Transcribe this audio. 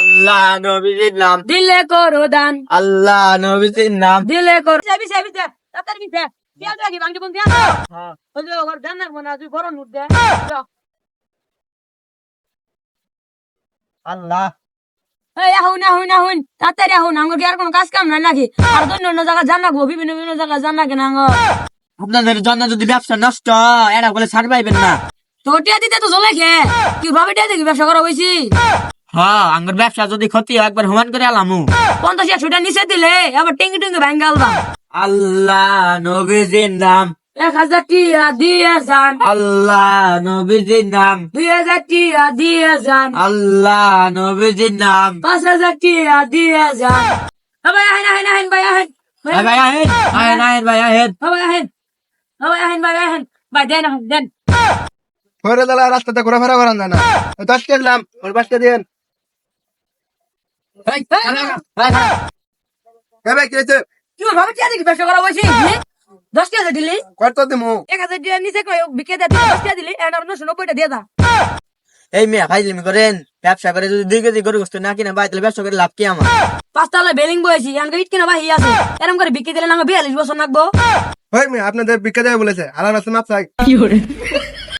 আল্লাহ নবীজির নাম দিলে করো দান, আল্লাহ নবীজির নাম দিলে করো চাবি চাবি দে তাড়াতাড়ি দে দিয়া দে কি বাংলা কোন দিয়া না ওই যে ওর দেন না মনে তুই বড় নোট দে আল্লাহ এই আহুন আহুন আহুন তাড়াতাড়ি আহুন আমার কি আর কোনো কাজ কাম নাই নাকি আর অন্য অন্য জায়গা জানা গো বিভিন্ন বিভিন্ন জায়গা জানা কেন আপনাদের জন্য যদি ব্যবসা নষ্ট হয়, এরা বলে ছাড় পাইবেন না। তো টিয়া দিতে তো চলে খে কি ভাবে টিয়া দেখি ব্যবসা করা হয়েছি হ্যাঁ আঙ্গুর ব্যবসা যদি ক্ষতি হয় একবার হুমান করে আলামু। 50-100 নিচে দিলে আবার টেঙ্গি টেঙ্গি ভাঙ্গা আলবা আল্লাহ নবীজির নাম 1000 টিয়া দিয়ে যান, আল্লাহ নবীজির নাম 2000 টিয়া দিয়ে যান, আল্লাহ নবীজির নাম 5000 টিয়া দিয়ে যান। ভাই আহেন আহেন আহেন ভাই আহেন ভাই ভাই আহেন আহেন আহেন ভাই আহেন ভাই আহেন ভাই আহেন ভাই আহেন ভাই দেন আহেন দেন ঘরে দালা রাস্তাতে ঘোরাফেরা করান যায় না 10 কে দিলাম ওর 5 কে দেন ভাই কি হয়েছে কি ভাবে টিয়া দেখি ব্যবসা করা হয়েছি 10 টিয়া দিলি কত দিমু 1000 টিয়া নিচে কই বিকে দে 10 টিয়া দিলি এর 990 দিয়ে দা এই মেয়ে ফাইজলিমি করেন, ব্যবসা করে যদি 2 কেজি গরু গোস্ত না কিনে ভাই তাহলে ব্যবসা করে লাভ কি আমার? 5 তলা বেলিং বয়েছি আনকে ইট কিনা ভাই আছে এরকম করে বিকে দিলে না 42 বছর লাগবো ভাই আপনাদের বিক্রি দেবে বলেছে আলার আছে মাপ চাই